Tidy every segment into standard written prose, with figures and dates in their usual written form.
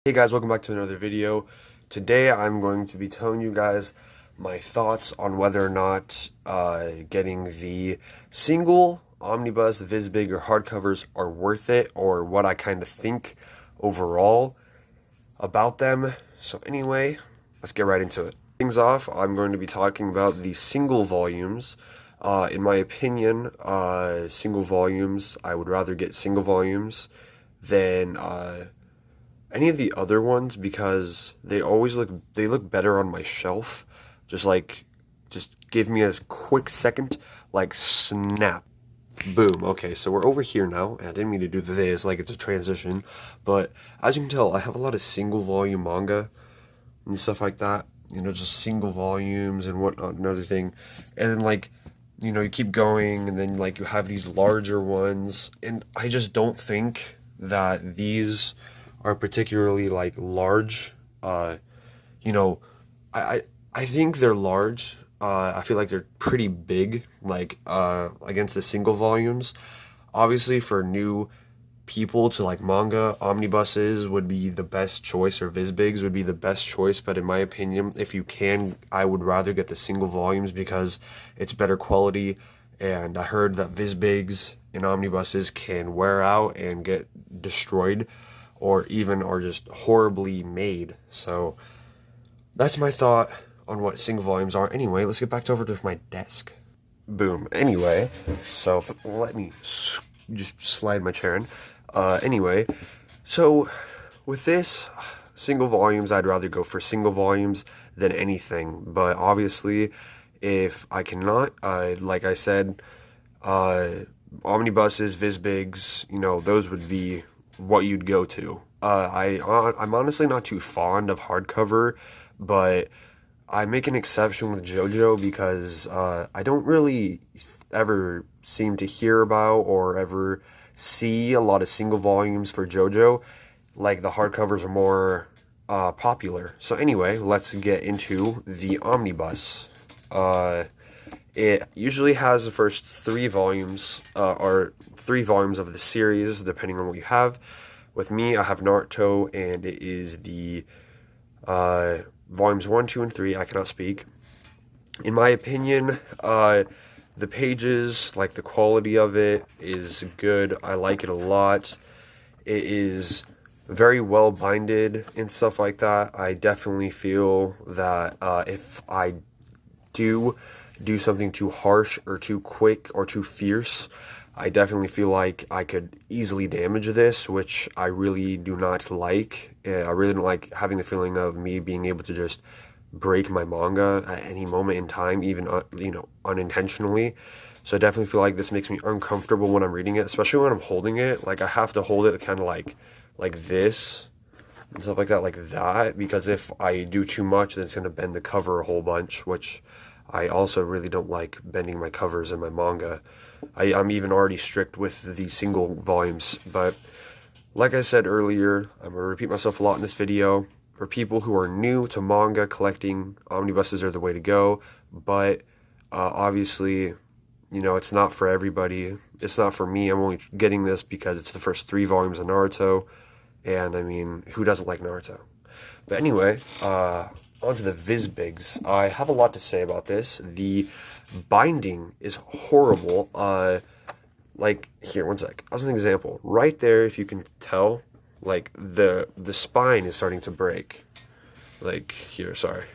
Hey guys, welcome back to another video. Today I'm going to be telling you guys my thoughts on whether or not getting the single omnibus, Visbig, or hardcovers are worth it, or what I kind of think overall about them. So anyway, let's get right into it. Things off, I'm going to be talking about the single volumes. In my opinion, single volumes, I would rather get single volumes than any of the other ones because they look better on my shelf. Just give me a quick second, like snap. Boom. Okay, so we're over here now. I didn't mean to do this, like it's a transition, but as you can tell, I have a lot of single volume manga and stuff like that. You know, just single volumes and whatnot, another thing. And then you keep going and then you have these larger ones, and I just don't think that these are particularly large. You know, I think they're large. I feel like they're pretty big, against the single volumes. Obviously, for new people to like manga, omnibuses would be the best choice, or Visbigs would be the best choice. But in my opinion, if you can, I would rather get the single volumes because it's better quality. And I heard that Visbigs and omnibuses can wear out and get destroyed, or even are just horribly made. So that's my thought on what single volumes are. Anyway, let's get back over to my desk. Boom. Anyway, so let me just slide my chair in. Anyway, so with this, single volumes, I'd rather go for single volumes than anything. But obviously, if I cannot, like I said, omnibuses, Visbigs, those would be what you'd go to. I'm honestly not too fond of hardcover, but I make an exception with JoJo because I don't really ever seem to hear about or ever see a lot of single volumes for JoJo. Like, the hardcovers are more popular. So anyway, let's get into the omnibus. It usually has the first three volumes, or 3 volumes of the series, depending on what you have. With me, I have Naruto, and it is the volumes 1, 2, and 3. I cannot speak. In my opinion, the pages, the quality of it is good. I like it a lot. It is very well binded and stuff like that. I definitely feel that if I do something too harsh or too quick or too fierce, I definitely feel like I could easily damage this, which I really do not like. I really don't like having the feeling of me being able to just break my manga at any moment in time, even unintentionally. So I definitely feel like this makes me uncomfortable when I'm reading it, especially when I'm holding it. I have to hold it kind of like this and stuff like that, because if I do too much, then it's going to bend the cover a whole bunch, which I also really don't like bending my covers in my manga. I'm even already strict with the single volumes, but like I said earlier, I'm going to repeat myself a lot in this video. For people who are new to manga, collecting omnibuses are the way to go, but obviously, it's not for everybody. It's not for me. I'm only getting this because it's the first 3 volumes of Naruto, and I mean, who doesn't like Naruto? But anyway, onto the Visbigs. I have a lot to say about this. The binding is horrible. Here, one sec. As an example, right there, if you can tell, the spine is starting to break. Here, sorry.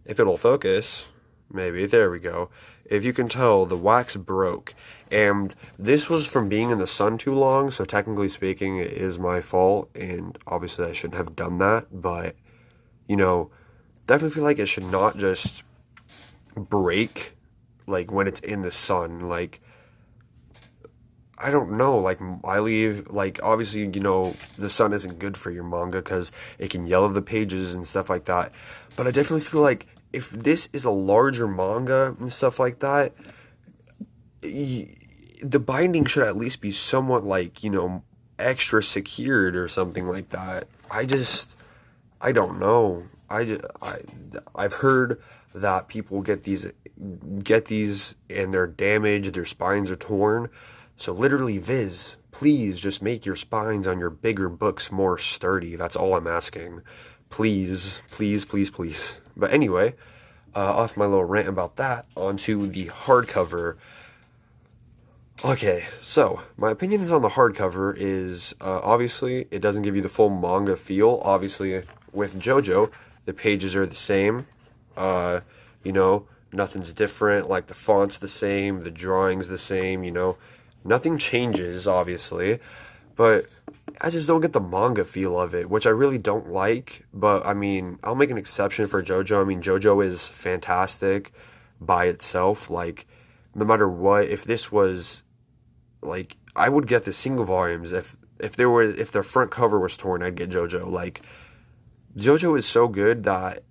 If it'll focus, maybe, there we go. If you can tell, the wax broke. And this was from being in the sun too long, so technically speaking, it is my fault, and obviously I shouldn't have done that, but, definitely feel like it should not just break, when it's in the sun. I don't know, I leave, obviously, the sun isn't good for your manga, because it can yellow the pages and stuff like that, but I definitely feel like if this is a larger manga and stuff like that, the binding should at least be somewhat extra secured or something like that. I don't know. I've heard that people get these and they're damaged, their spines are torn. So literally, Viz, please just make your spines on your bigger books more sturdy. That's all I'm asking. Please, please, please, please. But anyway, off my little rant about that, onto the hardcover. Okay, so my opinions on the hardcover is obviously it doesn't give you the full manga feel. Obviously, with JoJo, the pages are the same. Uh, nothing's different. Like the font's the same, the drawing's the same. Nothing changes, obviously, but I just don't get the manga feel of it, which I really don't like. But I mean, I'll make an exception for JoJo. I mean, JoJo is fantastic by itself. Like, no matter what, if this was like I would get the single volumes if their front cover was torn, I'd get JoJo. Like JoJo is so good that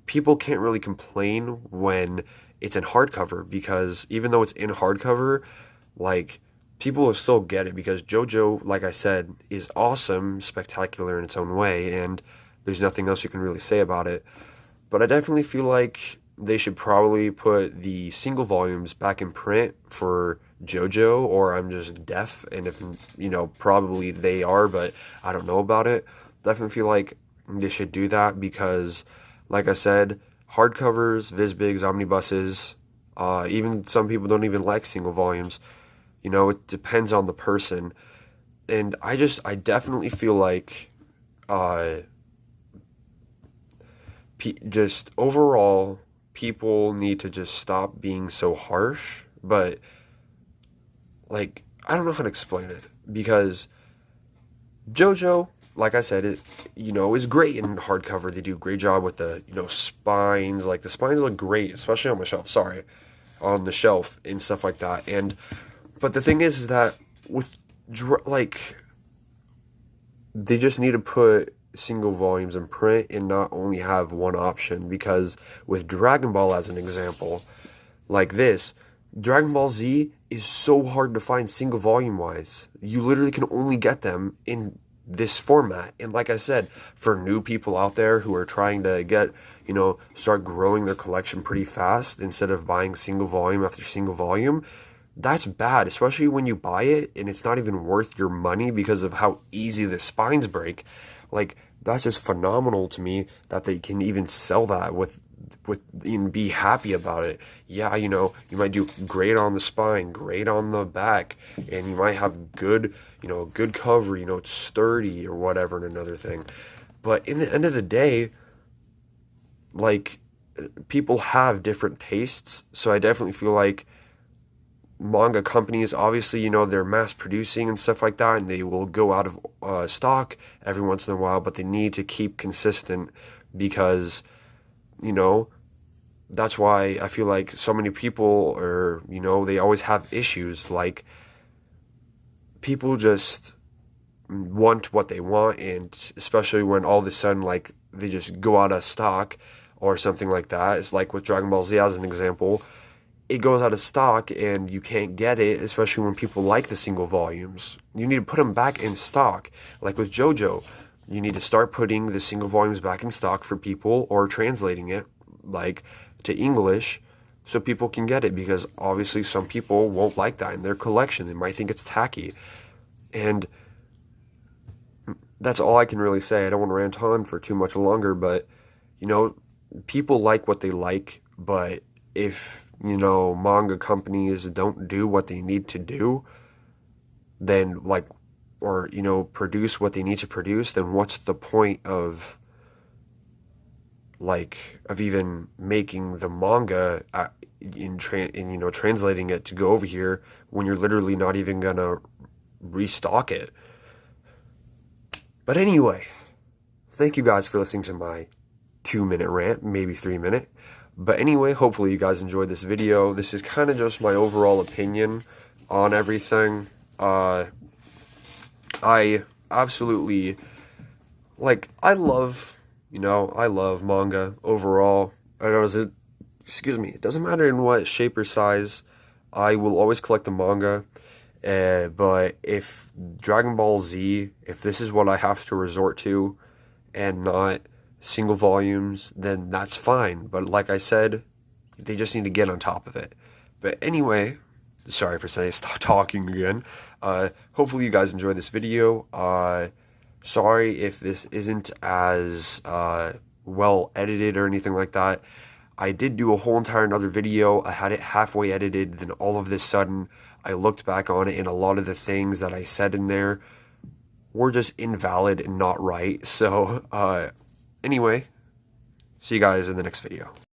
people can't really complain when it's in hardcover because even though it's in hardcover, like people will still get it because JoJo, like I said, is awesome, spectacular in its own way, and there's nothing else you can really say about it. But I definitely feel like they should probably put the single volumes back in print for JoJo, or I'm just deaf, and if, probably they are, but I don't know about it. Definitely feel like they should do that because, like I said, hardcovers, Vizbigs, omnibuses, even some people don't even like single volumes. It depends on the person. And I definitely feel like, just overall, people need to just stop being so harsh. But, like, I don't know how to explain it because JoJo, like I said, it is great in hardcover. They do a great job with the spines. Like the spines look great, especially on my shelf. Sorry, on the shelf and stuff like that. But the thing is that with they just need to put single volumes in print and not only have one option because with Dragon Ball as an example, like this, Dragon Ball Z is so hard to find single volume wise. You literally can only get them in this format. And like I said, for new people out there who are trying to get, start growing their collection pretty fast instead of buying single volume after single volume, that's bad, especially when you buy it and it's not even worth your money because of how easy the spines break. Like, that's just phenomenal to me that they can even sell that with and be happy about it. Yeah, you might do great on the spine, great on the back, and you might have good, good cover, it's sturdy or whatever, and another thing. But in the end of the day, like, people have different tastes, so I definitely feel like manga companies, obviously, they're mass producing and stuff like that, and they will go out of stock every once in a while, but they need to keep consistent because, that's why I feel like so many people are, they always have issues. Like, people just want what they want, and especially when all of a sudden, like, they just go out of stock or something like that. It's like with Dragon Ball Z as an example. It goes out of stock and you can't get it, especially when people like the single volumes. You need to put them back in stock. Like with JoJo, you need to start putting the single volumes back in stock for people or translating it like to English so people can get it because obviously some people won't like that in their collection. They might think it's tacky. And that's all I can really say. I don't want to rant on for too much longer, but people like what they like, but if manga companies don't do what they need to do, then produce what they need to produce, then what's the point of even making the manga translating it to go over here when you're literally not even gonna restock it. But anyway, thank you guys for listening to my 2-minute rant, maybe 3-minute. But anyway, hopefully you guys enjoyed this video. This is kind of just my overall opinion on everything. I absolutely, I love manga overall. It doesn't matter in what shape or size, I will always collect the manga. But if Dragon Ball Z, if this is what I have to resort to and not single volumes, then that's fine. But like I said, they just need to get on top of it. But anyway, Sorry for saying stop talking again. Hopefully you guys enjoyed this video. Sorry if this isn't as well edited or anything like that. I did do a whole entire another video. I had it halfway edited, then all of this sudden I looked back on it and a lot of the things that I said in there were just invalid and not right. So anyway, see you guys in the next video.